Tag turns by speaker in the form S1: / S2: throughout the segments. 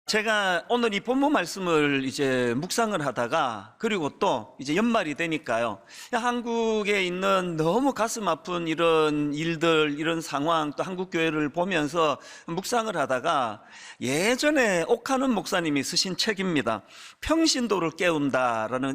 S1: 제가 오늘 이 본문 말씀을 이제 묵상을 하다가, 그리고 또 이제 연말이 되니까요, 한국에 있는 너무 가슴 아픈 이런 일들, 이런 상황, 또 한국교회를 보면서 묵상을 하다가 예전에 옥하는 목사님이 쓰신 책입니다. 평신도를 깨운다라는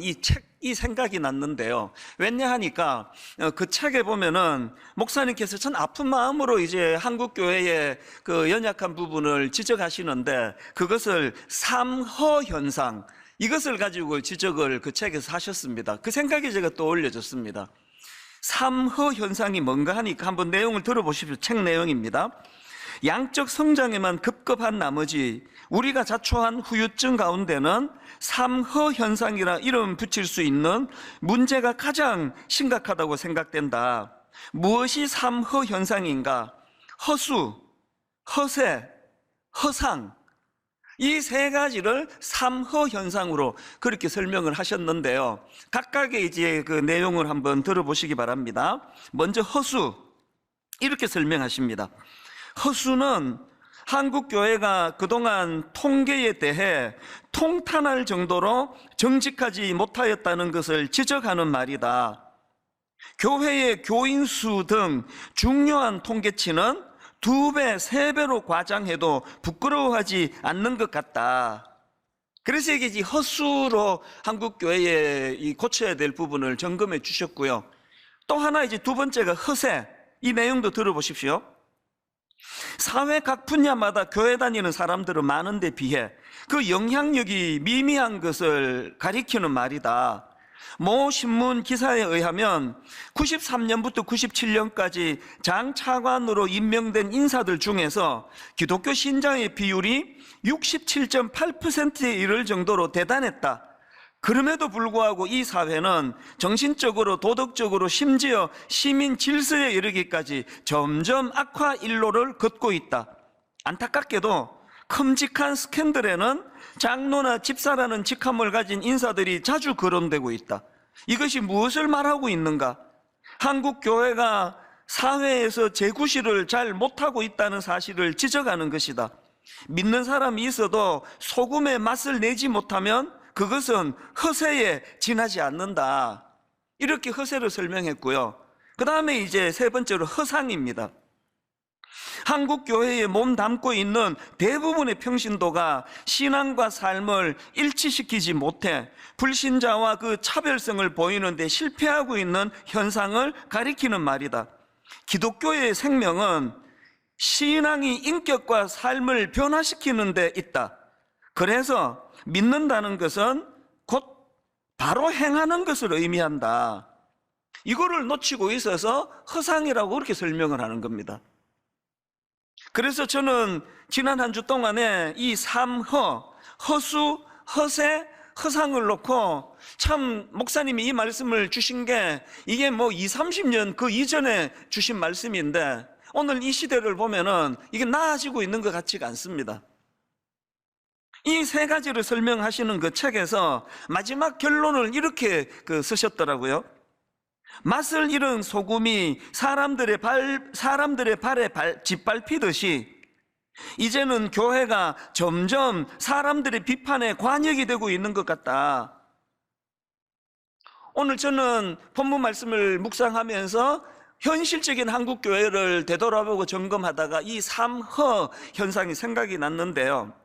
S1: 이 생각이 났는데요. 왜냐 하니까 그 책에 보면은 목사님께서 전 아픈 마음으로 이제 한국교회의 그 연약한 부분을 지적하시는데, 그것을 삼허 현상, 이것을 가지고 지적을 그 책에서 하셨습니다. 그 생각이 제가 떠올려졌습니다. 삼허 현상이 뭔가 하니까 한번 내용을 들어보십시오. 책 내용입니다. 양적 성장에만 급급한 나머지 우리가 자초한 후유증 가운데는 삼허 현상이라 이름 붙일 수 있는 문제가 가장 심각하다고 생각된다. 무엇이 삼허 현상인가? 허수, 허세, 허상, 이 세 가지를 삼허 현상으로 그렇게 설명을 하셨는데요. 각각의 이제 그 내용을 한번 들어보시기 바랍니다. 먼저 허수, 이렇게 설명하십니다. 허수는 한국교회가 그동안 통계에 대해 통탄할 정도로 정직하지 못하였다는 것을 지적하는 말이다. 교회의 교인 수 등 중요한 통계치는 2배, 3배로 과장해도 부끄러워하지 않는 것 같다. 그래서 이게 허수로 한국교회에 고쳐야 될 부분을 점검해 주셨고요. 또 하나 이제 두 번째가 허세, 이 내용도 들어보십시오. 사회 각 분야마다 교회 다니는 사람들은 많은데 비해 그 영향력이 미미한 것을 가리키는 말이다. 모 신문 기사에 의하면 93년부터 97년까지 장 차관으로 임명된 인사들 중에서 기독교 신자의 비율이 67.8%에 이를 정도로 대단했다. 그럼에도 불구하고 이 사회는 정신적으로, 도덕적으로, 심지어 시민 질서에 이르기까지 점점 악화 일로를 걷고 있다. 안타깝게도 큼직한 스캔들에는 장로나 집사라는 직함을 가진 인사들이 자주 거론되고 있다. 이것이 무엇을 말하고 있는가? 한국 교회가 사회에서 재구실을 잘 못하고 있다는 사실을 지적하는 것이다. 믿는 사람이 있어도 소금의 맛을 내지 못하면 그것은 허세에 지나지 않는다. 이렇게 허세를 설명했고요. 그 다음에 이제 세 번째로 허상입니다. 한국 교회에 몸 담고 있는 대부분의 평신도가 신앙과 삶을 일치시키지 못해 불신자와 그 차별성을 보이는데 실패하고 있는 현상을 가리키는 말이다. 기독교의 생명은 신앙이 인격과 삶을 변화시키는 데 있다. 그래서 믿는다는 것은 곧 바로 행하는 것을 의미한다. 이거를 놓치고 있어서 허상이라고 그렇게 설명을 하는 겁니다. 그래서 저는 지난 한 주 동안에 이 삼허, 허수, 허세, 허상을 놓고 참 목사님이 이 말씀을 주신 게 이게 뭐 20, 30년 그 이전에 주신 말씀인데 오늘 이 시대를 보면은 이게 나아지고 있는 것 같지가 않습니다. 이 세 가지를 설명하시는 그 책에서 마지막 결론을 이렇게 쓰셨더라고요. 맛을 잃은 소금이 사람들의 발에 짓밟히듯이 이제는 교회가 점점 사람들의 비판에 관역이 되고 있는 것 같다. 오늘 저는 본문 말씀을 묵상하면서 현실적인 한국 교회를 되돌아보고 점검하다가 이 삼허 현상이 생각이 났는데요.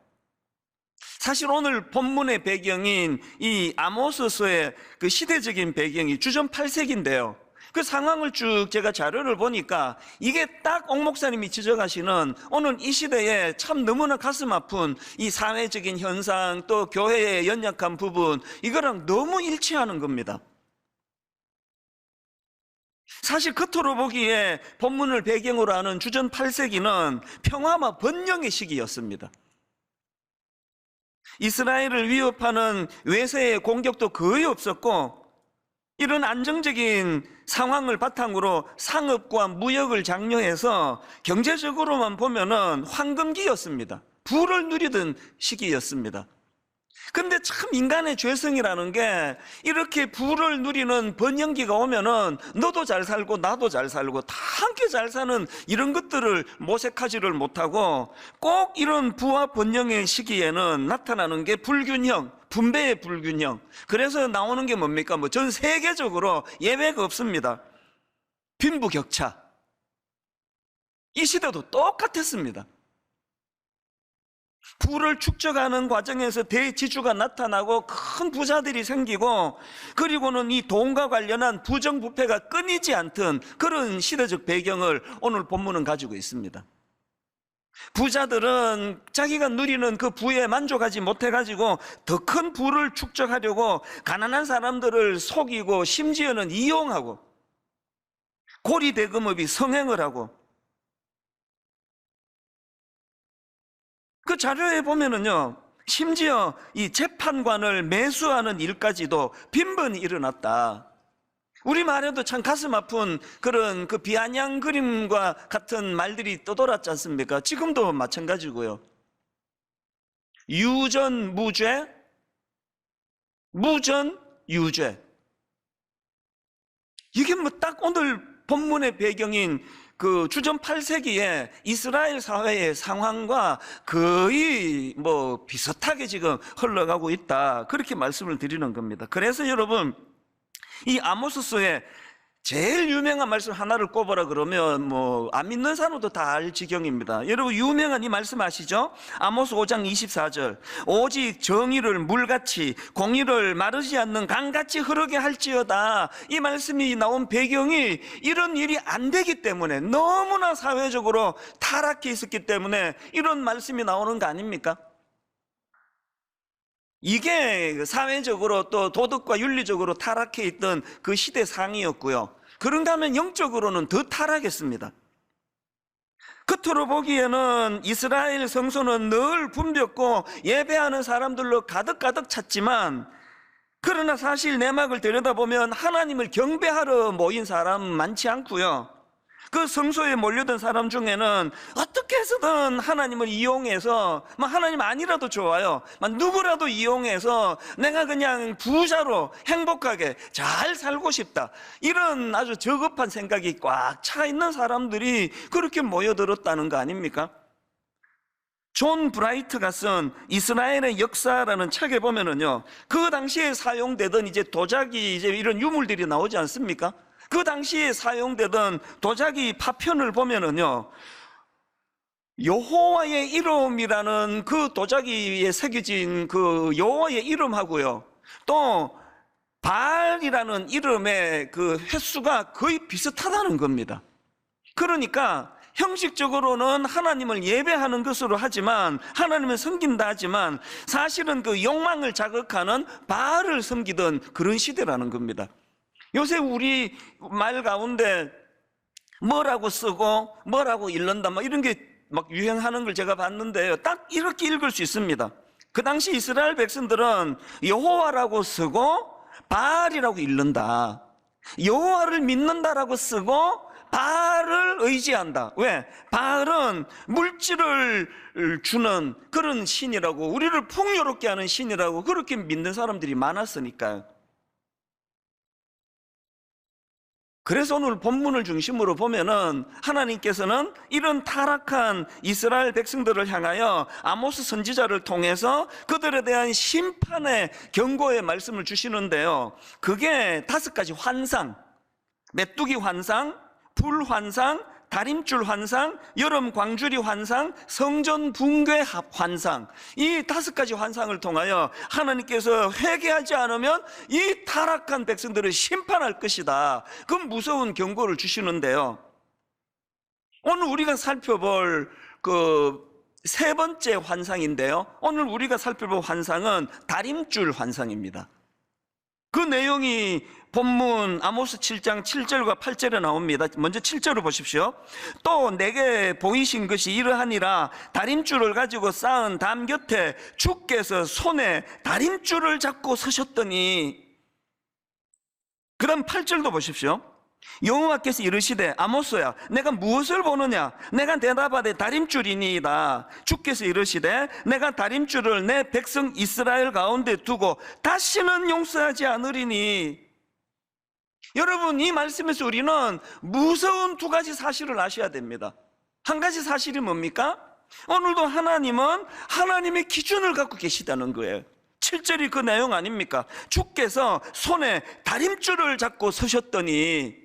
S1: 사실 오늘 본문의 배경인 이 아모스서의 그 시대적인 배경이 주전 8세기인데요. 그 상황을 쭉 제가 자료를 보니까 이게 딱 옥 목사님이 지적하시는 오늘 이 시대에 참 너무나 가슴 아픈 이 사회적인 현상, 또 교회의 연약한 부분, 이거랑 너무 일치하는 겁니다. 사실 겉으로 보기에 본문을 배경으로 하는 주전 8세기는 평화와 번영의 시기였습니다. 이스라엘을 위협하는 외세의 공격도 거의 없었고, 이런 안정적인 상황을 바탕으로 상업과 무역을 장려해서 경제적으로만 보면은 황금기였습니다. 부를 누리던 시기였습니다. 근데 참 인간의 죄성이라는 게 이렇게 부를 누리는 번영기가 오면은 너도 잘 살고 나도 잘 살고 다 함께 잘 사는 이런 것들을 모색하지를 못하고 꼭 이런 부와 번영의 시기에는 나타나는 게 불균형, 분배의 불균형. 그래서 나오는 게 뭡니까? 뭐 전 세계적으로 예외가 없습니다. 빈부격차. 이 시대도 똑같았습니다. 부를 축적하는 과정에서 대지주가 나타나고 큰 부자들이 생기고, 그리고는 이 돈과 관련한 부정부패가 끊이지 않던 그런 시대적 배경을 오늘 본문은 가지고 있습니다. 부자들은 자기가 누리는 그 부에 만족하지 못해가지고 더 큰 부를 축적하려고 가난한 사람들을 속이고 심지어는 이용하고 고리대금업이 성행을 하고, 그 자료에 보면은요, 심지어 이 재판관을 매수하는 일까지도 빈번히 일어났다. 우리말에도 참 가슴 아픈 그런 그 비아냥 그림과 같은 말들이 떠돌았지 않습니까? 지금도 마찬가지고요. 유전 무죄, 무전 유죄. 이게 뭐 딱 오늘 본문의 배경인 그 주전 8세기에 이스라엘 사회의 상황과 거의 뭐 비슷하게 지금 흘러가고 있다, 그렇게 말씀을 드리는 겁니다. 그래서 여러분, 이 아모스서의 제일 유명한 말씀 하나를 꼽아라 그러면 뭐 안 믿는 사람도 다 알 지경입니다. 여러분, 유명한 이 말씀 아시죠? 아모스 5장 24절. 오직 정의를 물같이 공의를 마르지 않는 강같이 흐르게 할지어다. 이 말씀이 나온 배경이 이런 일이 안 되기 때문에, 너무나 사회적으로 타락해 있었기 때문에 이런 말씀이 나오는 거 아닙니까? 이게 사회적으로 또 도덕과 윤리적으로 타락해 있던 그 시대 상이었고요. 그런가 하면 영적으로는 더 타락했습니다. 겉으로 보기에는 이스라엘 성소는 늘 붐볐고 예배하는 사람들로 가득가득 찼지만, 그러나 사실 내막을 들여다보면 하나님을 경배하러 모인 사람 많지 않고요. 그 성소에 몰려든 사람 중에는 어떻게 해서든 하나님을 이용해서, 하나님 아니라도 좋아요, 누구라도 이용해서 내가 그냥 부자로 행복하게 잘 살고 싶다, 이런 아주 저급한 생각이 꽉 차 있는 사람들이 그렇게 모여들었다는 거 아닙니까? 존 브라이트가 쓴 이스라엘의 역사라는 책에 보면은요, 그 당시에 사용되던 이제 도자기 이제 이런 유물들이 나오지 않습니까? 그 당시에 사용되던 도자기 파편을 보면은요, 여호와의 이름이라는 그 도자기에 새겨진 그 여호와의 이름하고요, 또 바알이라는 이름의 그 횟수가 거의 비슷하다는 겁니다. 그러니까 형식적으로는 하나님을 예배하는 것으로 하지만, 하나님을 섬긴다 하지만 사실은 그 욕망을 자극하는 바알을 섬기던 그런 시대라는 겁니다. 요새 우리 말 가운데 뭐라고 쓰고 뭐라고 읽는다, 이런 게 막 유행하는 걸 제가 봤는데요, 딱 이렇게 읽을 수 있습니다. 그 당시 이스라엘 백성들은 여호와라고 쓰고 바알이라고 읽는다, 여호와를 믿는다라고 쓰고 바알을 의지한다. 왜? 바알은 물질을 주는 그런 신이라고, 우리를 풍요롭게 하는 신이라고 그렇게 믿는 사람들이 많았으니까요. 그래서 오늘 본문을 중심으로 보면은 하나님께서는 이런 타락한 이스라엘 백성들을 향하여 아모스 선지자를 통해서 그들에 대한 심판의 경고의 말씀을 주시는데요, 그게 5가지 환상, 메뚜기 환상, 불 환상, 다림줄 환상, 여름 광주리 환상, 성전 붕괴 환상, 이 5가지 환상을 통하여 하나님께서 회개하지 않으면 이 타락한 백성들을 심판할 것이다, 그 무서운 경고를 주시는데요, 오늘 우리가 살펴볼 그 3번째 환상인데요, 오늘 우리가 살펴볼 환상은 다림줄 환상입니다. 그 내용이 본문 아모스 7장 7절과 8절에 나옵니다. 먼저 7절을 보십시오. 또 내게 보이신 것이 이러하니라, 다림줄을 가지고 쌓은 담 곁에 주께서 손에 다림줄을 잡고 서셨더니. 그 다음 8절도 보십시오. 여호와께서 이르시되 아모스야 내가 무엇을 보느냐? 내가 대답하되 다림줄이니이다. 주께서 이르시되 내가 다림줄을 내 백성 이스라엘 가운데 두고 다시는 용서하지 않으리니. 여러분, 이 말씀에서 우리는 무서운 두 가지 사실을 아셔야 됩니다. 한 가지 사실이 뭡니까? 오늘도 하나님은 하나님의 기준을 갖고 계시다는 거예요. 7절이 그 내용 아닙니까? 주께서 손에 다림줄을 잡고 서셨더니.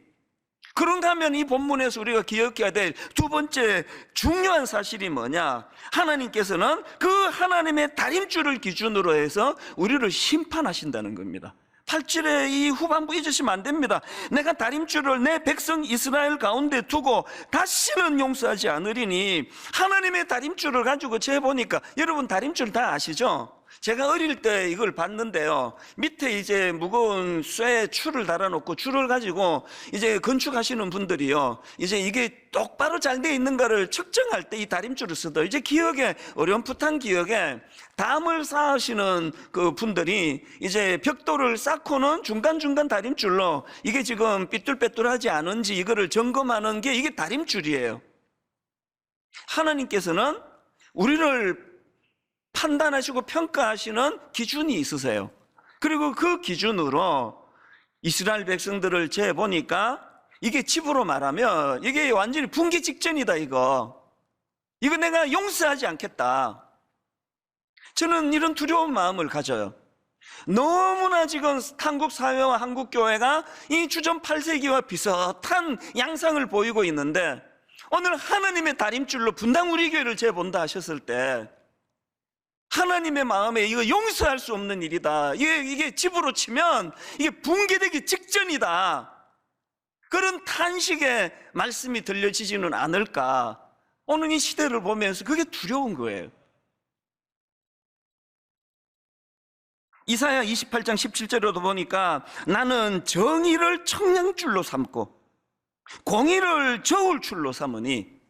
S1: 그런가 하면 이 본문에서 우리가 기억해야 될 두 번째 중요한 사실이 뭐냐? 하나님께서는 그 하나님의 다림줄을 기준으로 해서 우리를 심판하신다는 겁니다. 8절의 이 후반부 잊으시면 안 됩니다. 내가 다림줄을 내 백성 이스라엘 가운데 두고 다시는 용서하지 않으리니. 하나님의 다림줄을 가지고 재보니까, 여러분 다림줄 다 아시죠? 제가 어릴 때 이걸 봤는데요, 밑에 이제 무거운 쇠 줄을 달아놓고 줄을 가지고 이제 건축하시는 분들이요, 이제 이게 똑바로 잘 돼 있는가를 측정할 때 이 다림줄을 쓰더. 이제 기억에, 어렴풋한 기억에 담을 쌓으시는 그 분들이 이제 벽돌을 쌓고는 중간중간 다림줄로 이게 지금 삐뚤빼뚤하지 않은지 이거를 점검하는 게, 이게 다림줄이에요. 하나님께서는 우리를 판단하시고 평가하시는 기준이 있으세요. 그리고 그 기준으로 이스라엘 백성들을 재보니까 이게 집으로 말하면 이게 완전히 붕괴 직전이다. 이거 내가 용서하지 않겠다. 저는 이런 두려운 마음을 가져요. 너무나 지금 한국 사회와 한국 교회가 이 주전 8세기와 비슷한 양상을 보이고 있는데, 오늘 하나님의 다림줄로 분당 우리 교회를 재본다 하셨을 때 하나님의 마음에 이거 용서할 수 없는 일이다, 이게 집으로 치면 이게 붕괴되기 직전이다, 그런 탄식의 말씀이 들려지지는 않을까. 오늘 이 시대를 보면서 그게 두려운 거예요. 이사야 28장 17절에도 보니까 나는 정의를 청량줄로 삼고 공의를 저울줄로 삼으니.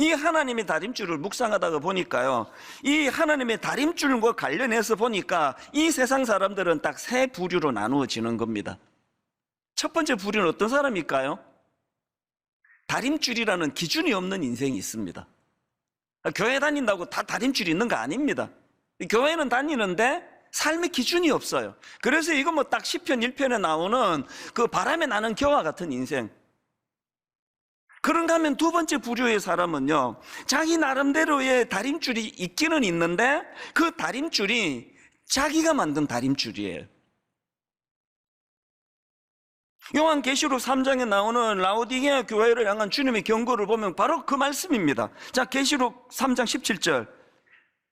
S1: 이 하나님의 다림줄을 묵상하다가 보니까요, 이 하나님의 다림줄과 관련해서 보니까 이 세상 사람들은 딱 세 부류로 나누어지는 겁니다. 첫 번째 부류는 어떤 사람일까요? 다림줄이라는 기준이 없는 인생이 있습니다. 교회 다닌다고 다 다림줄이 있는 거 아닙니다. 교회는 다니는데 삶의 기준이 없어요. 그래서 이거 뭐 딱 시편 1편에 나오는 그 바람에 나는 겨와 같은 인생. 그런가 하면 두 번째 부류의 사람은요, 자기 나름대로의 다림줄이 있기는 있는데 그 다림줄이 자기가 만든 다림줄이에요. 요한계시록 3장에 나오는 라오디게아 교회를 향한 주님의 경고를 보면 바로 그 말씀입니다. 자, 계시록 3장 17절.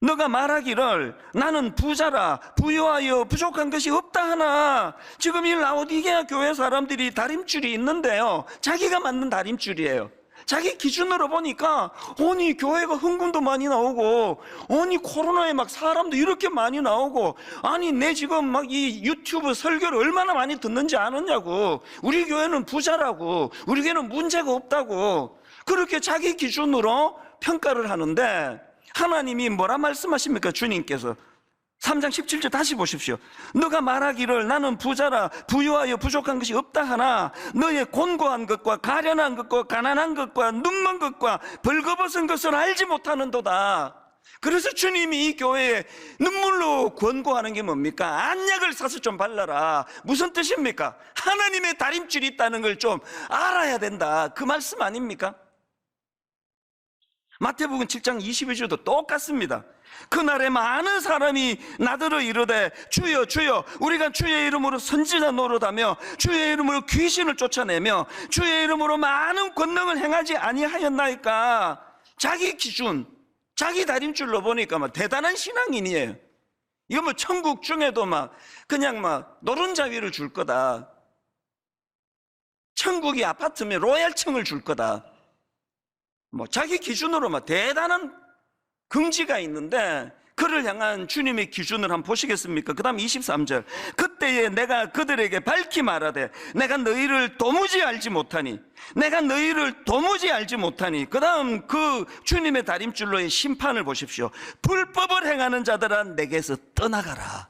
S1: 너가 말하기를 나는 부자라 부유하여 부족한 것이 없다 하나. 지금 이 라오디게아 교회 사람들이 다림줄이 있는데요, 자기가 만든 다림줄이에요. 자기 기준으로 보니까 아니 교회가 헌금도 많이 나오고, 아니 코로나에 막 사람도 이렇게 많이 나오고, 아니 내 지금 막 이 유튜브 설교를 얼마나 많이 듣는지 아느냐고, 우리 교회는 부자라고, 우리 교회는 문제가 없다고, 그렇게 자기 기준으로 평가를 하는데, 하나님이 뭐라 말씀하십니까? 주님께서 3장 17절 다시 보십시오. 너가 말하기를 나는 부자라 부유하여 부족한 것이 없다 하나 너의 곤고한 것과 가련한 것과 가난한 것과 눈먼 것과 벌거벗은 것을 알지 못하는도다. 그래서 주님이 이 교회에 눈물로 권고하는 게 뭡니까? 안약을 사서 좀 발라라. 무슨 뜻입니까? 하나님의 다림줄이 있다는 걸 좀 알아야 된다, 그 말씀 아닙니까? 마태복음 7장 22절도 똑같습니다. 그날에 많은 사람이 나더러 이르되 주여 주여 우리가 주의 이름으로 선지자 노릇하며 주의 이름으로 귀신을 쫓아내며 주의 이름으로 많은 권능을 행하지 아니하였나이까. 자기 기준, 자기 다림줄로 보니까 막 대단한 신앙인이에요. 이거 뭐 천국 중에도 막 그냥 막 노른자위를 줄 거다, 천국이 아파트면 로얄층을 줄 거다, 뭐 자기 기준으로 막 대단한 긍지가 있는데, 그를 향한 주님의 기준을 한번 보시겠습니까? 그 다음 23절. 그때에 내가 그들에게 밝히 말하되 내가 너희를 도무지 알지 못하니, 내가 너희를 도무지 알지 못하니. 그 다음 그 주님의 다림줄로의 심판을 보십시오. 불법을 행하는 자들아 내게서 떠나가라.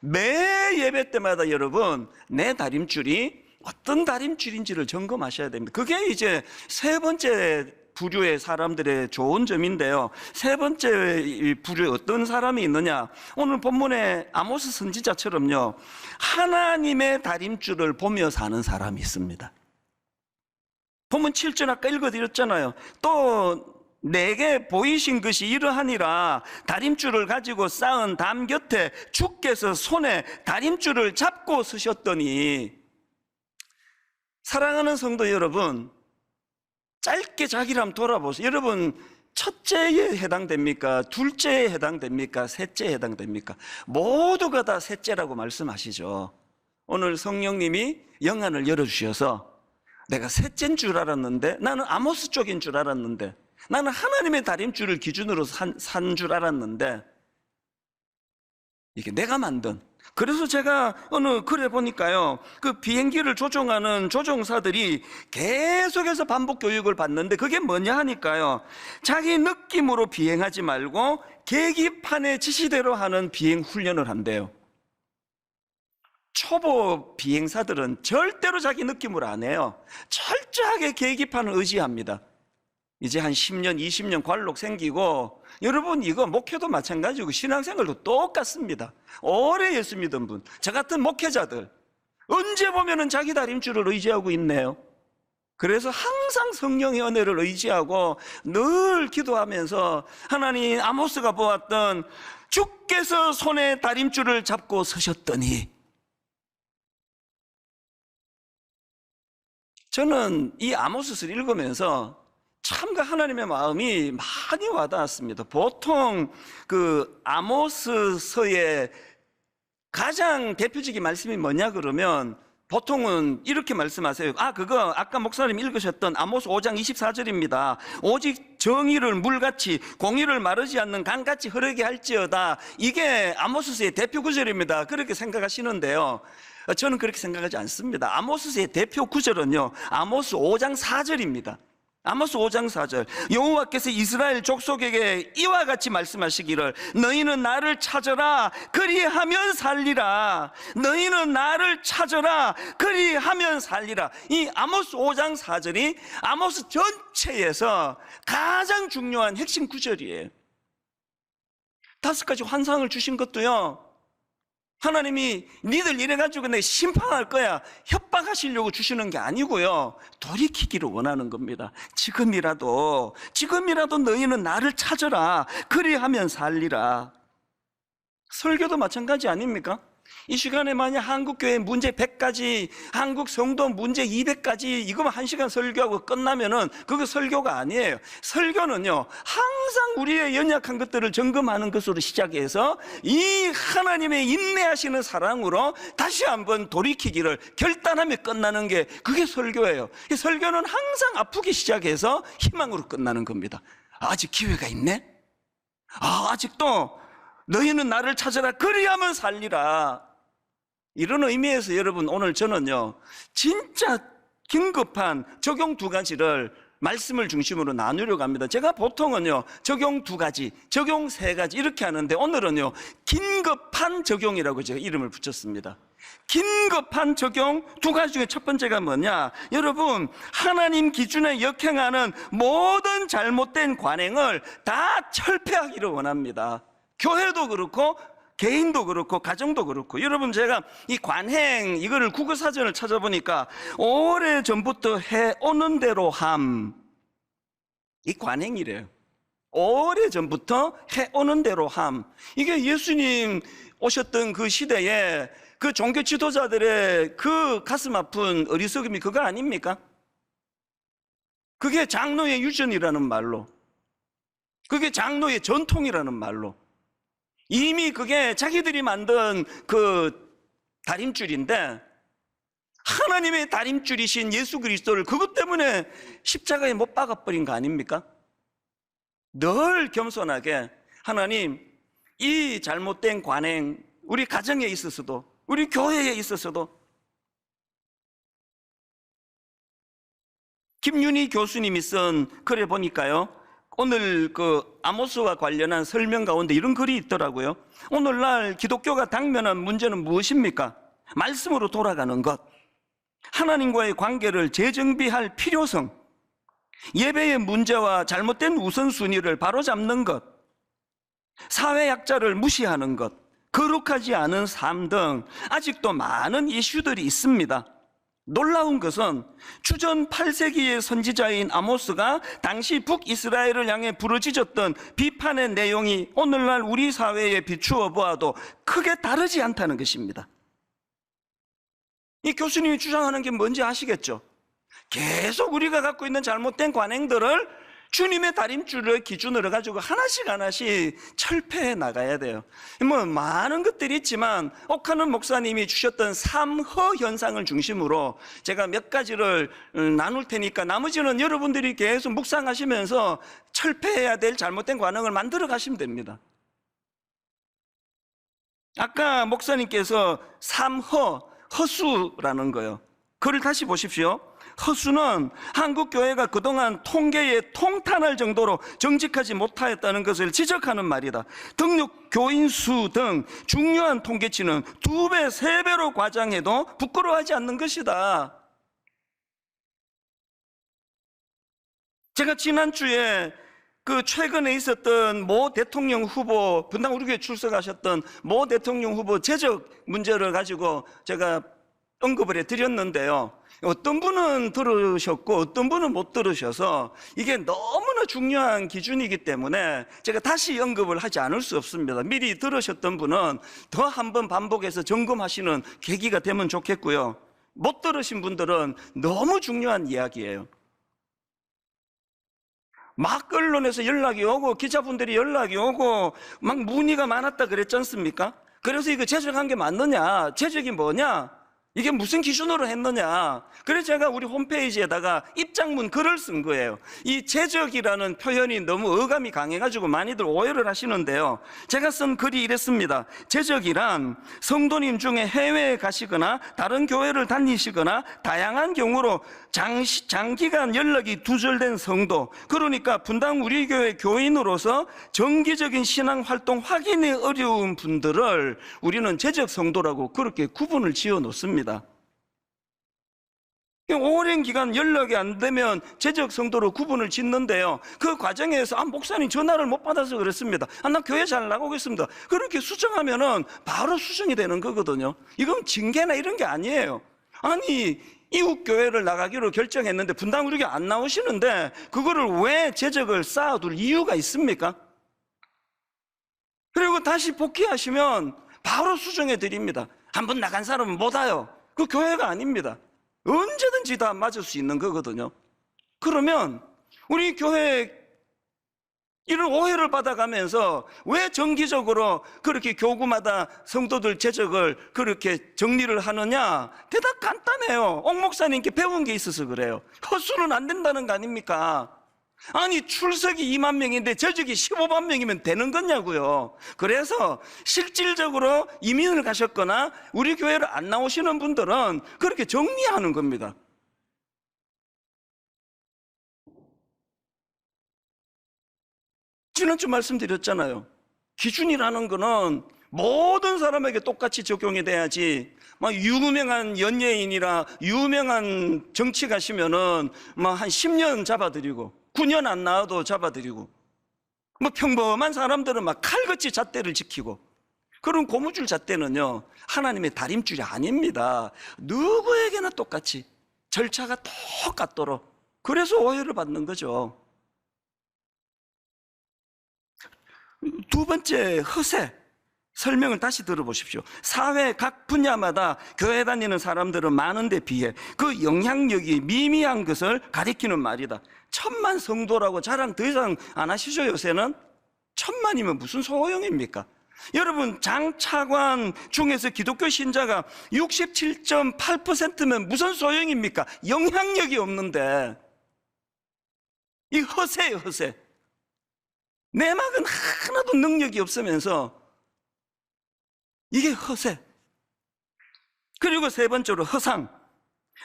S1: 매 예배 때마다 여러분 내 다림줄이 어떤 다림줄인지를 점검하셔야 됩니다. 그게 이제 세 번째 부류의 사람들의 좋은 점인데요. 세 번째 부류에 어떤 사람이 있느냐? 오늘 본문의 아모스 선지자처럼요, 하나님의 다림줄을 보며 사는 사람이 있습니다. 본문 7절 아까 읽어드렸잖아요. 또 내게 보이신 것이 이러하니라. 다림줄을 가지고 쌓은 담 곁에 주께서 손에 다림줄을 잡고 서셨더니. 사랑하는 성도 여러분, 짧게 자기를 한번 돌아보세요. 여러분, 첫째에 해당됩니까? 둘째에 해당됩니까? 셋째에 해당됩니까? 모두가 다 셋째라고 말씀하시죠. 오늘 성령님이 영안을 열어주셔서 내가 셋째인 줄 알았는데, 나는 아모스 쪽인 줄 알았는데, 나는 하나님의 다림줄을 기준으로 산 줄 알았는데, 이게 내가 만든. 그래서 제가 어느 글에 보니까요, 그 비행기를 조종하는 조종사들이 계속해서 반복 교육을 받는데, 그게 뭐냐 하니까요, 자기 느낌으로 비행하지 말고 계기판의 지시대로 하는 비행 훈련을 한대요. 초보 비행사들은 절대로 자기 느낌으로 안 해요. 철저하게 계기판을 의지합니다. 이제 한 10년, 20년 관록 생기고, 여러분 이거 목회도 마찬가지고 신앙생활도 똑같습니다. 오래 예수 믿은 분, 저 같은 목회자들 언제 보면은 자기 다림줄을 의지하고 있네요. 그래서 항상 성령의 은혜를 의지하고 늘 기도하면서, 하나님, 아모스가 보았던 주께서 손에 다림줄을 잡고 서셨더니. 저는 이 아모스를 읽으면서 참그 하나님의 마음이 많이 와닿았습니다. 보통 그 아모스서의 가장 대표적인 말씀이 뭐냐 그러면, 보통은 이렇게 말씀하세요. 그거 아까 목사님 읽으셨던 아모스 5장 24절입니다. 오직 정의를 물같이 공의를 마르지 않는 강같이 흐르게 할지어다. 이게 아모스서의 대표 구절입니다. 그렇게 생각하시는데요, 저는 그렇게 생각하지 않습니다. 아모스서의 대표 구절은요, 아모스 5장 4절입니다. 아모스 5장 4절, 여호와께서 이스라엘 족속에게 이와 같이 말씀하시기를, 너희는 나를 찾아라 그리하면 살리라. 너희는 나를 찾아라 그리하면 살리라. 이 아모스 5장 4절이 아모스 전체에서 가장 중요한 핵심 구절이에요. 5가지 환상을 주신 것도요, 하나님이 니들 이래가지고 내가 심판할 거야 협박하시려고 주시는 게 아니고요, 돌이키기를 원하는 겁니다. 지금이라도 너희는 나를 찾아라 그리하면 살리라. 설교도 마찬가지 아닙니까? 이 시간에 만약 한국교회 문제 100가지, 한국 성도 문제 200가지, 이거만 1시간 설교하고 끝나면은 그거 설교가 아니에요. 설교는요, 항상 우리의 연약한 것들을 점검하는 것으로 시작해서 이 하나님의 인내하시는 사랑으로 다시 한번 돌이키기를 결단하며 끝나는 게, 그게 설교예요. 이 설교는 항상 아프게 시작해서 희망으로 끝나는 겁니다. 아직 기회가 있네? 아직도 너희는 나를 찾아라 그리하면 살리라. 이런 의미에서 여러분, 오늘 저는요, 진짜 긴급한 적용 2가지를 말씀을 중심으로 나누려고 합니다. 제가 보통은요, 적용 2가지, 적용 3가지 이렇게 하는데, 오늘은요, 긴급한 적용이라고 제가 이름을 붙였습니다. 긴급한 적용 2가지 중에 첫 번째가 뭐냐, 여러분, 하나님 기준에 역행하는 모든 잘못된 관행을 다 철폐하기를 원합니다. 교회도 그렇고 개인도 그렇고 가정도 그렇고. 여러분, 제가 이 관행, 이거를 국어사전을 찾아보니까 오래전부터 해오는 대로 함, 이 관행이래요. 오래전부터 해오는 대로 함. 이게 예수님 오셨던 그 시대에 그 종교 지도자들의 그 가슴 아픈 어리석음이 그거 아닙니까? 그게 장로의 유전이라는 말로, 그게 장로의 전통이라는 말로, 이미 그게 자기들이 만든 그 다림줄인데, 하나님의 다림줄이신 예수 그리스도를 그것 때문에 십자가에 못 박아버린 거 아닙니까? 늘 겸손하게, 하나님, 이 잘못된 관행, 우리 가정에 있어서도, 우리 교회에 있어서도. 김윤희 교수님이 쓴 글에 보니까요, 오늘 그 아모스와 관련한 설명 가운데 이런 글이 있더라고요. 오늘날 기독교가 당면한 문제는 무엇입니까? 말씀으로 돌아가는 것, 하나님과의 관계를 재정비할 필요성, 예배의 문제와 잘못된 우선순위를 바로잡는 것, 사회 약자를 무시하는 것, 거룩하지 않은 삶 등 아직도 많은 이슈들이 있습니다. 놀라운 것은 주전 8세기의 선지자인 아모스가 당시 북이스라엘을 향해 부르짖었던 비판의 내용이 오늘날 우리 사회에 비추어 보아도 크게 다르지 않다는 것입니다. 이 교수님이 주장하는 게 뭔지 아시겠죠? 계속 우리가 갖고 있는 잘못된 관행들을 주님의 다림줄을 기준으로 가지고 하나씩 철폐해 나가야 돼요. 뭐 많은 것들이 있지만 옥하는 목사님이 주셨던 삼허 현상을 중심으로 제가 몇 가지를 나눌 테니까 나머지는 여러분들이 계속 묵상하시면서 철폐해야 될 잘못된 관행을 만들어 가시면 됩니다. 아까 목사님께서 삼허, 허수라는 거예요. 글을 다시 보십시오. 허수는 한국 교회가 그동안 통계에 통탄할 정도로 정직하지 못하였다는 것을 지적하는 말이다. 등록 교인 수 등 중요한 통계치는 2배, 3배로 과장해도 부끄러워하지 않는 것이다. 제가 지난주에 그 최근에 있었던 모 대통령 후보, 분당 우리 교회 출석하셨던 모 대통령 후보 재적 문제를 가지고 제가 언급을 해드렸는데요. 어떤 분은 들으셨고 어떤 분은 못 들으셔서 이게 너무나 중요한 기준이기 때문에 제가 다시 언급을 하지 않을 수 없습니다. 미리 들으셨던 분은 더 한번 반복해서 점검하시는 계기가 되면 좋겠고요. 못 들으신 분들은 너무 중요한 이야기예요. 막 언론에서 연락이 오고 기자분들이 연락이 오고 막 문의가 많았다 그랬지 않습니까? 그래서 이거 제적한 게 맞느냐? 제적이 뭐냐? 이게 무슨 기준으로 했느냐? 그래서 제가 우리 홈페이지에다가 입장문 글을 쓴 거예요. 이 제적이라는 표현이 너무 어감이 강해가지고 많이들 오해를 하시는데요. 제가 쓴 글이 이랬습니다. 제적이란 성도님 중에 해외에 가시거나 다른 교회를 다니시거나 다양한 경우로 장기간 연락이 두절된 성도, 그러니까 분당 우리 교회 교인으로서 정기적인 신앙 활동 확인이 어려운 분들을 우리는 제적 성도라고 그렇게 구분을 지어 놓습니다. 오랜 기간 연락이 안 되면 제적 성도로 구분을 짓는데요. 그 과정에서 목사님 전화를 못 받아서 그랬습니다. 나 교회 잘 나가고 있습니다. 그렇게 수정하면은 바로 수정이 되는 거거든요. 이건 징계나 이런 게 아니에요. 아니 이웃 교회를 나가기로 결정했는데 분당 우리 교회 안 나오시는데 그거를 왜 제적을 쌓아둘 이유가 있습니까? 그리고 다시 복귀하시면 바로 수정해 드립니다. 한번 나간 사람은 못 와요. 그 교회가 아닙니다. 언제든지 다 맞을 수 있는 거거든요. 그러면 우리 교회 이런 오해를 받아가면서 왜 정기적으로 그렇게 교구마다 성도들 제적을 그렇게 정리를 하느냐? 대답 간단해요. 옥 목사님께 배운 게 있어서 그래요. 헛수는 안 된다는 거 아닙니까? 아니 출석이 2만 명인데 저적이 15만 명이면 되는 거냐고요. 그래서 실질적으로 이민을 가셨거나 우리 교회를 안 나오시는 분들은 그렇게 정리하는 겁니다. 지난주 말씀드렸잖아요. 기준이라는 거는 모든 사람에게 똑같이 적용이 돼야지, 막 유명한 연예인이라 유명한 정치 가시면은 막 한 10년 잡아드리고 9년 안 나와도 잡아드리고, 뭐 평범한 사람들은 막 칼같이 잣대를 지키고, 그런 고무줄 잣대는요 하나님의 다림줄이 아닙니다. 누구에게나 똑같이 절차가 똑같도록. 그래서 오해를 받는 거죠. 두 번째, 허세 설명을 다시 들어보십시오. 사회 각 분야마다 교회 다니는 사람들은 많은데 비해 그 영향력이 미미한 것을 가리키는 말이다. 1000만 성도라고 자랑 더 이상 안 하시죠? 요새는 1000만이면 무슨 소용입니까? 여러분, 장차관 중에서 기독교 신자가 67.8%면 무슨 소용입니까? 영향력이 없는데. 이 허세예요, 허세. 내막은 하나도 능력이 없으면서 이게 허세. 그리고 세 번째로 허상.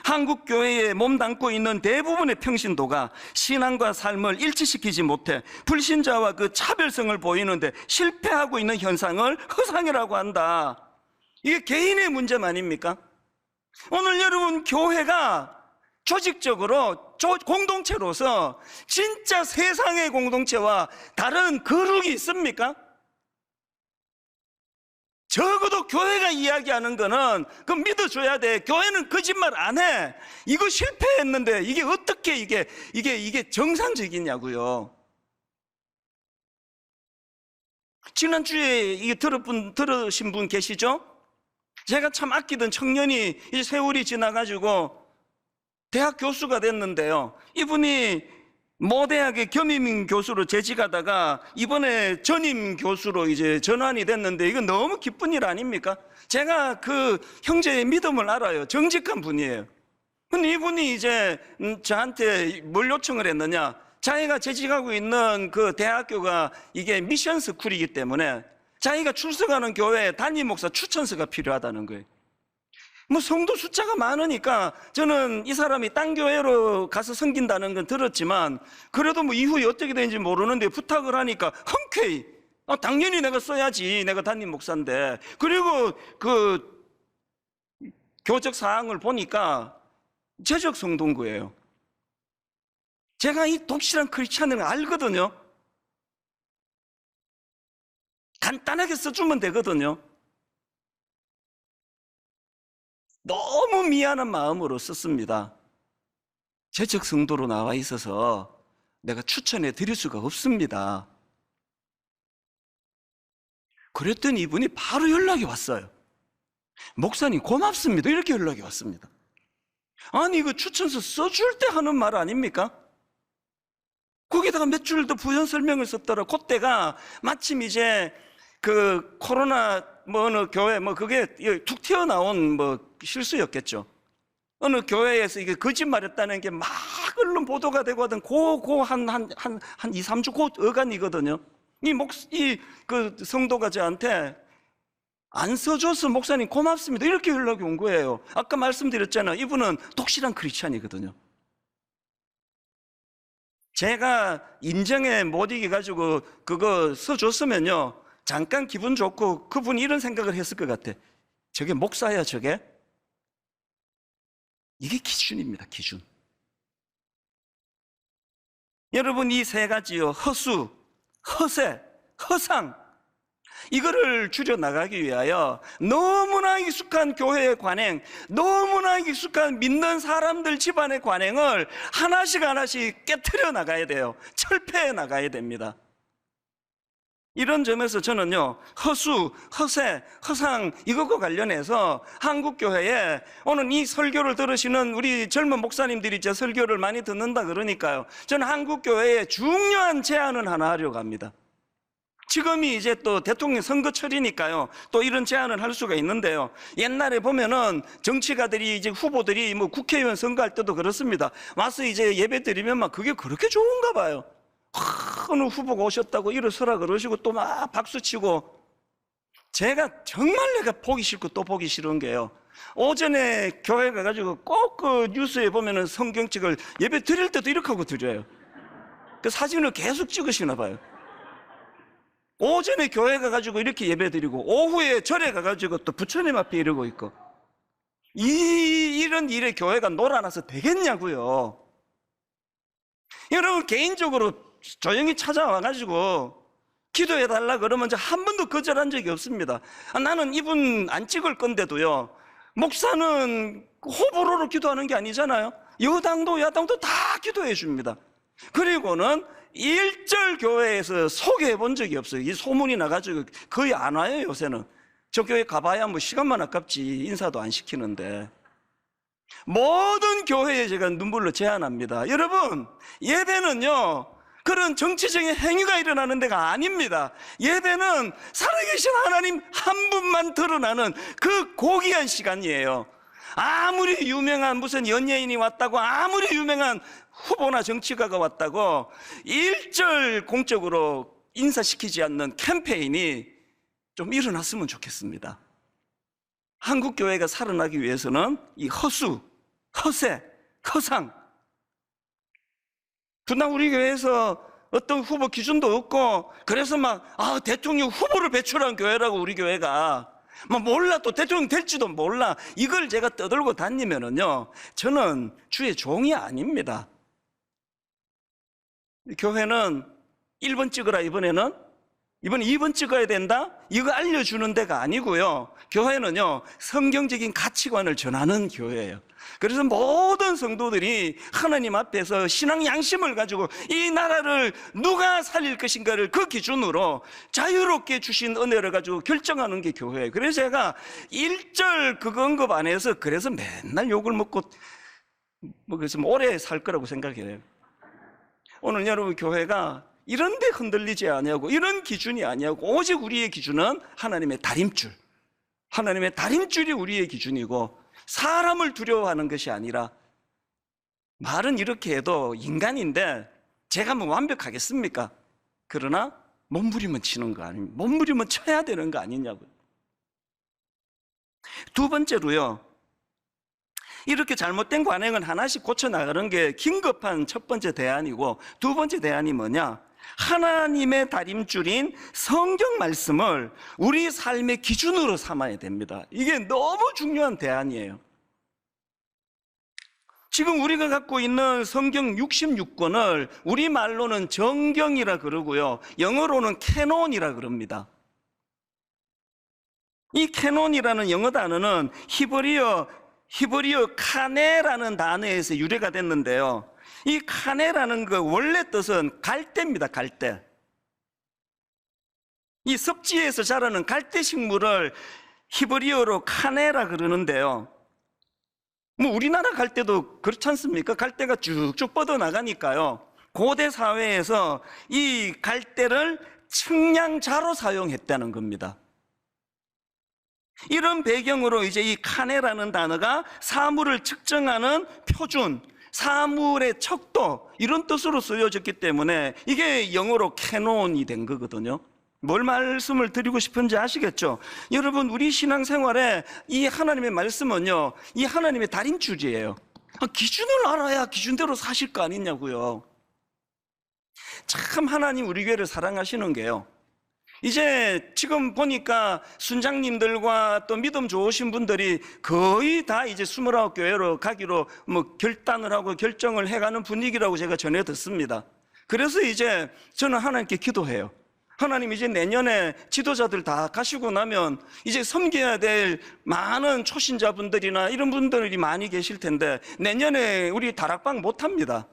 S2: 한국 교회에 몸담고 있는 대부분의 평신도가 신앙과 삶을 일치시키지 못해 불신자와 그 차별성을 보이는데 실패하고 있는 현상을 허상이라고 한다. 이게 개인의 문제만 아닙니까? 오늘 여러분, 교회가 조직적으로 공동체로서 진짜 세상의 공동체와 다른 거룩이 있습니까? 적어도 교회가 이야기하는 거는 그 믿어줘야 돼. 교회는 거짓말 안 해. 이거 실패했는데 이게 어떻게 이게 정상적이냐고요. 지난주에 이게 들으신 분 계시죠? 제가 참 아끼던 청년이 이제 세월이 지나가지고 대학 교수가 됐는데요. 이분이 모 대학의 겸임 교수로 재직하다가 이번에 전임 교수로 이제 전환이 됐는데 이건 너무 기쁜 일 아닙니까? 제가 그 형제의 믿음을 알아요. 정직한 분이에요. 근데 이분이 이제 저한테 뭘 요청을 했느냐? 자기가 재직하고 있는 그 대학교가 이게 미션 스쿨이기 때문에 자기가 출석하는 교회 담임 목사 추천서가 필요하다는 거예요. 뭐 성도 숫자가 많으니까 저는 이 사람이 딴 교회로 가서 섬긴다는 건 들었지만 그래도 뭐 이후에 어떻게 되는지 모르는데 부탁을 하니까 흔쾌히 당연히 내가 써야지, 내가 담임 목사인데. 그리고 그 교적 사항을 보니까 제적 성도인 거예요. 제가 이 독실한 크리스찬을 알거든요. 간단하게 써주면 되거든요. 너무 미안한 마음으로 썼습니다. 제적 성도로 나와 있어서 내가 추천해 드릴 수가 없습니다. 그랬더니 이분이 바로 연락이 왔어요. 목사님 고맙습니다. 이렇게 연락이 왔습니다. 아니 이거 추천서 써줄 때 하는 말 아닙니까? 거기다가 몇 줄 더 부연 설명을 썼더라. 그때가 마침 이제 그 코로나 뭐 어느 교회 뭐 그게 툭 튀어나온 뭐 실수였겠죠. 어느 교회에서 이게 거짓말했다는 게 막 언론 보도가 되고 하던 한 2, 3주 곧 어간이거든요. 그 성도가 저한테 안 써줘서 목사님 고맙습니다. 이렇게 연락이 온 거예요. 아까 말씀드렸잖아요. 이분은 독실한 크리스찬이거든요. 제가 인정에 못 이겨가지고 그거 써줬으면요. 잠깐 기분 좋고 그분이 이런 생각을 했을 것 같아. 저게 목사야, 저게? 이게 기준입니다, 기준. 여러분, 이 세 가지요. 허수, 허세, 허상. 이거를 줄여나가기 위하여 너무나 익숙한 교회의 관행, 너무나 익숙한 믿는 사람들 집안의 관행을 하나씩 하나씩 깨트려 나가야 돼요. 철폐해 나가야 됩니다. 이런 점에서 저는요, 허수, 허세, 허상 이것과 관련해서 한국교회에 오늘 이 설교를 들으시는 우리 젊은 목사님들이 제 설교를 많이 듣는다 그러니까요, 저는 한국교회에 중요한 제안을 하나 하려고 합니다. 지금이 이제 또 대통령 선거철이니까요, 또 이런 제안을 할 수가 있는데요. 옛날에 보면은 정치가들이 이제 후보들이 뭐 국회의원 선거할 때도 그렇습니다. 와서 이제 예배 드리면 막 그게 그렇게 좋은가 봐요. 어느 후보가 오셨다고 일어서라 그러시고 또 막 박수치고. 제가 정말 내가 보기 싫고 또 보기 싫은 게요, 오전에 교회 가가지고 꼭 그 뉴스에 보면은 성경책을 예배 드릴 때도 이렇게 하고 드려요. 그 사진을 계속 찍으시나 봐요. 오전에 교회 가가지고 이렇게 예배 드리고 오후에 절에 가가지고 또 부처님 앞에 이러고 있고, 이런 일에 교회가 놀아나서 되겠냐고요. 여러분, 개인적으로 조용히 찾아와가지고 기도해달라 그러면 한 번도 거절한 적이 없습니다. 나는 이분 안 찍을 건데도요, 목사는 호불호로 기도하는 게 아니잖아요. 여당도 야당도 다 기도해 줍니다. 그리고는 일절 교회에서 소개해 본 적이 없어요. 이 소문이 나가지고 거의 안 와요, 요새는. 저 교회 가봐야 뭐 시간만 아깝지 인사도 안 시키는데. 모든 교회에 제가 눈물로 제안합니다. 여러분, 예배는요, 그런 정치적인 행위가 일어나는 데가 아닙니다. 예배는 살아계신 하나님 한 분만 드러나는 그 고귀한 시간이에요. 아무리 유명한 무슨 연예인이 왔다고, 아무리 유명한 후보나 정치가가 왔다고 일절 공적으로 인사시키지 않는 캠페인이 좀 일어났으면 좋겠습니다. 한국교회가 살아나기 위해서는 이 허수, 허세, 허상. 분당 우리 교회에서 어떤 후보 기준도 없고, 그래서 대통령 후보를 배출한 교회라고 우리 교회가. 몰라, 또 대통령 될지도 몰라. 이걸 제가 떠들고 다니면은요, 저는 주의 종이 아닙니다. 교회는 1번 찍으라, 이번에 2번 찍어야 된다? 이거 알려주는 데가 아니고요. 교회는요, 성경적인 가치관을 전하는 교회예요. 그래서 모든 성도들이 하나님 앞에서 신앙 양심을 가지고 이 나라를 누가 살릴 것인가를 그 기준으로 자유롭게 주신 은혜를 가지고 결정하는 게 교회예요. 그래서 제가 1절 그거 언급 안 해서 그래서 맨날 욕을 먹고 그래서 오래 살 거라고 생각해요. 오늘 여러분, 교회가 이런 데 흔들리지 아니하고 이런 기준이 아니하고 오직 우리의 기준은 하나님의 다림줄, 하나님의 다림줄이 우리의 기준이고, 사람을 두려워하는 것이 아니라, 말은 이렇게 해도 인간인데 제가 완벽하겠습니까? 그러나 몸부림은 치는 거 아닙니까? 몸부림은 쳐야 되는 거 아니냐고요. 두 번째로요, 이렇게 잘못된 관행은 하나씩 고쳐나가는 게 긴급한 첫 번째 대안이고, 두 번째 대안이 뭐냐? 하나님의 다림줄인 성경 말씀을 우리 삶의 기준으로 삼아야 됩니다. 이게 너무 중요한 대안이에요. 지금 우리가 갖고 있는 성경 66권을 우리말로는 정경이라 그러고요, 영어로는 캐논이라 그럽니다. 이 캐논이라는 영어 단어는 히브리어 카네라는 단어에서 유래가 됐는데요, 이 카네라는 그 원래 뜻은 갈대입니다. 갈대. 이 섭지에서 자라는 갈대 식물을 히브리어로 카네라 그러는데요, 우리나라 갈대도 그렇지 않습니까? 갈대가 쭉쭉 뻗어나가니까요, 고대 사회에서 이 갈대를 측량자로 사용했다는 겁니다. 이런 배경으로 이제 이 카네라는 단어가 사물을 측정하는 표준, 사물의 척도, 이런 뜻으로 쓰여졌기 때문에 이게 영어로 캐논이 된 거거든요. 뭘 말씀을 드리고 싶은지 아시겠죠? 여러분, 우리 신앙생활에 이 하나님의 말씀은요, 이 하나님의 다림줄이에요. 기준을 알아야 기준대로 사실 거 아니냐고요. 참 하나님 우리 교회를 사랑하시는 게요, 이제 지금 보니까 순장님들과 또 믿음 좋으신 분들이 거의 다 이제 29교회로 가기로 결단을 하고 결정을 해가는 분위기라고 제가 전해 듣습니다. 그래서 이제 저는 하나님께 기도해요. 하나님, 이제 내년에 지도자들 다 가시고 나면 이제 섬겨야 될 많은 초신자분들이나 이런 분들이 많이 계실 텐데, 내년에 우리 다락방 못합니다.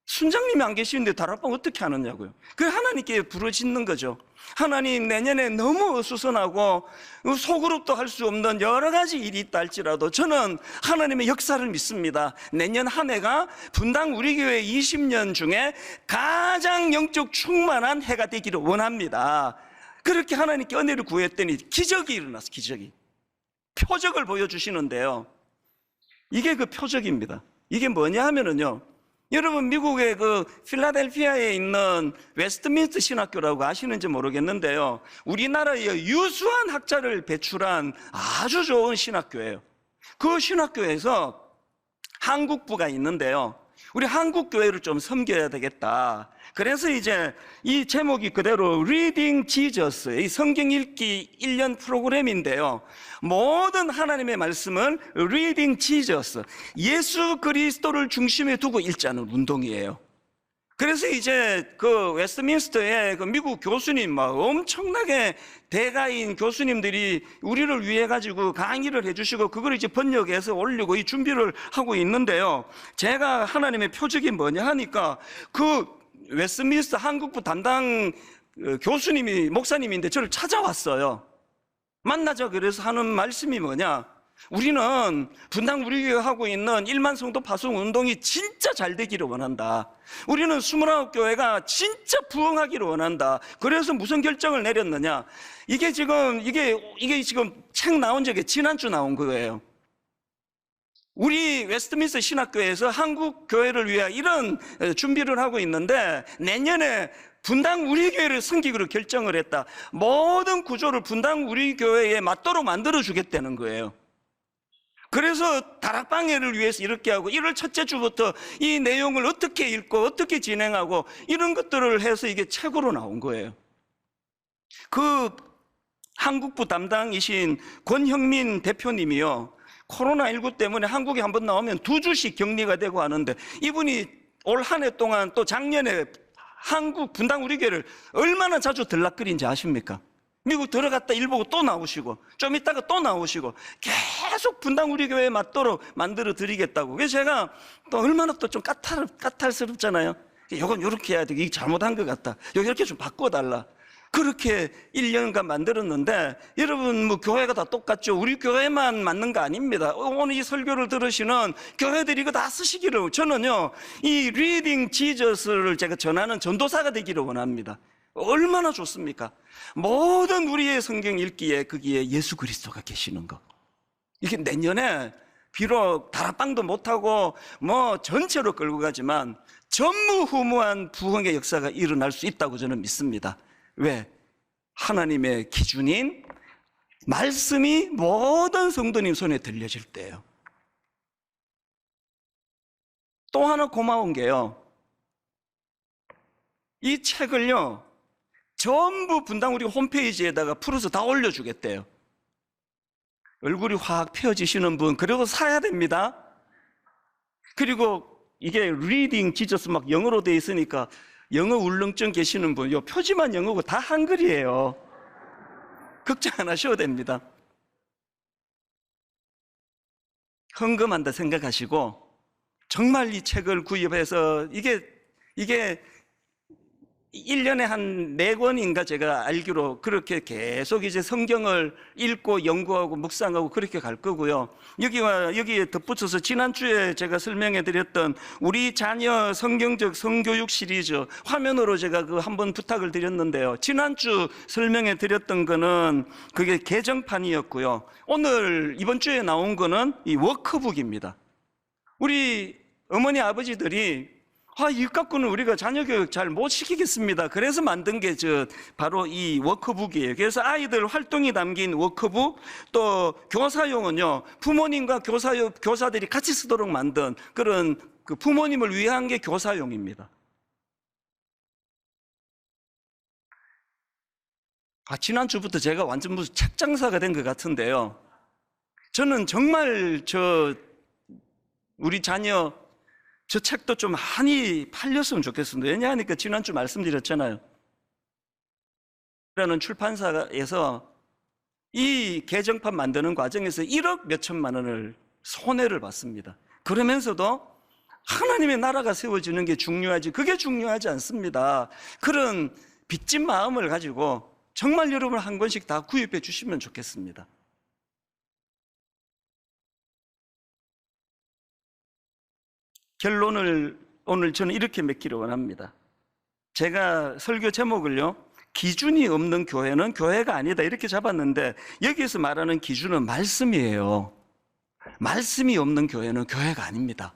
S2: 순장님이 안 계시는데 다락방 어떻게 하느냐고요. 그 하나님께 부르짖는 거죠. 하나님, 내년에 너무 어수선하고 소그룹도 할 수 없는 여러 가지 일이 있다 할지라도 저는 하나님의 역사를 믿습니다. 내년 한 해가 분당 우리 교회 20년 중에 가장 영적 충만한 해가 되기를 원합니다. 그렇게 하나님께 은혜를 구했더니 기적이 일어났어. 기적이. 표적을 보여주시는데요, 이게 그 표적입니다. 이게 뭐냐 하면은요, 여러분, 미국의 그 필라델피아에 있는 웨스트민스터 신학교라고 아시는지 모르겠는데요, 우리나라의 유수한 학자를 배출한 아주 좋은 신학교예요. 그 신학교에서 한국부가 있는데요, 우리 한국교회를 좀 섬겨야 되겠다. 그래서 이제 이 제목이 그대로 Reading Jesus, 이 성경 읽기 1년 프로그램인데요, 모든 하나님의 말씀은 Reading Jesus, 예수 그리스도를 중심에 두고 읽자는 운동이에요. 그래서 이제 그 웨스트민스터의 그 미국 교수님, 엄청나게 대가인 교수님들이 우리를 위해 가지고 강의를 해주시고 그걸 이제 번역해서 올리고 이 준비를 하고 있는데요, 제가 하나님의 표적이 뭐냐 하니까 그 웨스트민스터 한국부 담당 교수님이, 목사님인데 저를 찾아왔어요. 만나자 그래서 하는 말씀이 뭐냐, 우리는 분당 우리 교회 하고 있는 1만 성도 파송 운동이 진짜 잘 되기를 원한다. 우리는 29교회가 진짜 부흥하기를 원한다. 그래서 무슨 결정을 내렸느냐, 이게 지금 책 나온 적이 지난주 나온 거예요. 우리 웨스트민스터 신학교에서 한국 교회를 위해 이런 준비를 하고 있는데, 내년에 분당 우리 교회를 섬기기로 결정을 했다. 모든 구조를 분당 우리 교회에 맞도록 만들어 주겠다는 거예요. 그래서 다락방해를 위해서 이렇게 하고 1월 첫째 주부터 이 내용을 어떻게 읽고 어떻게 진행하고 이런 것들을 해서 이게 책으로 나온 거예요. 그 한국부 담당이신 권형민 대표님이요, 코로나19 때문에 한국에 한번 나오면 2주씩 격리가 되고 하는데, 이분이 올 한 해 동안 또 작년에 한국 분당 우리 교회를 얼마나 자주 들락거린지 아십니까? 미국 들어갔다 일 보고 또 나오시고 좀 있다가 또 나오시고 계속 분당 우리 교회에 맞도록 만들어 드리겠다고. 그래서 제가 또 얼마나 또 좀 까탈스럽잖아요. 이건 이렇게 해야 돼, 이게 잘못한 것 같다, 여기 이렇게 좀 바꿔달라. 그렇게 1년간 만들었는데, 여러분 뭐 교회가 다 똑같죠. 우리 교회만 맞는 거 아닙니다. 오늘 이 설교를 들으시는 교회들이 이거 다 쓰시기를, 저는요 이 리딩 지저스를 제가 전하는 전도사가 되기를 원합니다. 얼마나 좋습니까? 모든 우리의 성경 읽기에 거기에 예수 그리스도가 계시는 거. 이게 내년에 비록 다락방도 못하고 뭐 전체로 끌고 가지만 전무후무한 부흥의 역사가 일어날 수 있다고 저는 믿습니다. 왜? 하나님의 기준인 말씀이 모든 성도님 손에 들려질 때예요. 또 하나 고마운 게요, 이 책을요 전부 분당 우리 홈페이지에다가 풀어서 다 올려주겠대요. 얼굴이 확 펴지시는 분, 그리고 사야 됩니다. 그리고 이게 리딩 지저스 막 영어로 돼 있으니까 영어 울렁증 계시는 분, 요 표지만 영어고 다 한글이에요. 걱정 안 하셔도 됩니다. 헌금한다 생각하시고 정말 이 책을 구입해서 이게 1년에 한 4권인가 제가 알기로 그렇게 계속 이제 성경을 읽고 연구하고 묵상하고 그렇게 갈 거고요. 여기에 덧붙여서 지난주에 제가 설명해 드렸던 우리 자녀 성경적 성교육 시리즈, 화면으로 제가 그 한번 부탁을 드렸는데요, 지난주 설명해 드렸던 거는 그게 개정판이었고요. 오늘 이번 주에 나온 거는 이 워크북입니다. 우리 어머니 아버지들이 이 갖고는 우리가 자녀 교육 잘 못 시키겠습니다. 그래서 만든 게 바로 이 워크북이에요. 그래서 아이들 활동이 담긴 워크북, 또 교사용은요 부모님과 교사들이 같이 쓰도록 만든 그런 그 부모님을 위한 게 교사용입니다. 지난주부터 제가 완전 무슨 책 장사가 된 것 같은데요, 저는 정말 우리 자녀 저 책도 좀 많이 팔렸으면 좋겠습니다. 왜냐하니까 지난주 말씀드렸잖아요, 라는 출판사에서 이 개정판 만드는 과정에서 1억 몇천만 원을 손해를 봤습니다. 그러면서도 하나님의 나라가 세워지는 게 중요하지, 그게 중요하지 않습니다. 그런 빚진 마음을 가지고 정말 여러분 한 권씩 다 구입해 주시면 좋겠습니다. 결론을 오늘 저는 이렇게 맺기를 원합니다. 제가 설교 제목을요, 기준이 없는 교회는 교회가 아니다, 이렇게 잡았는데, 여기에서 말하는 기준은 말씀이에요. 말씀이 없는 교회는 교회가 아닙니다.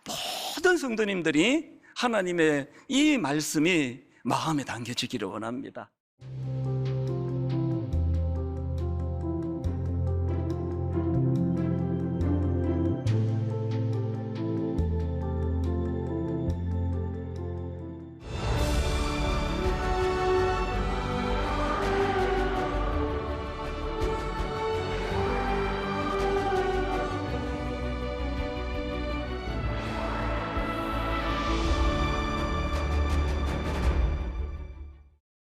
S2: 모든 성도님들이 하나님의 이 말씀이 마음에 담겨지기를 원합니다.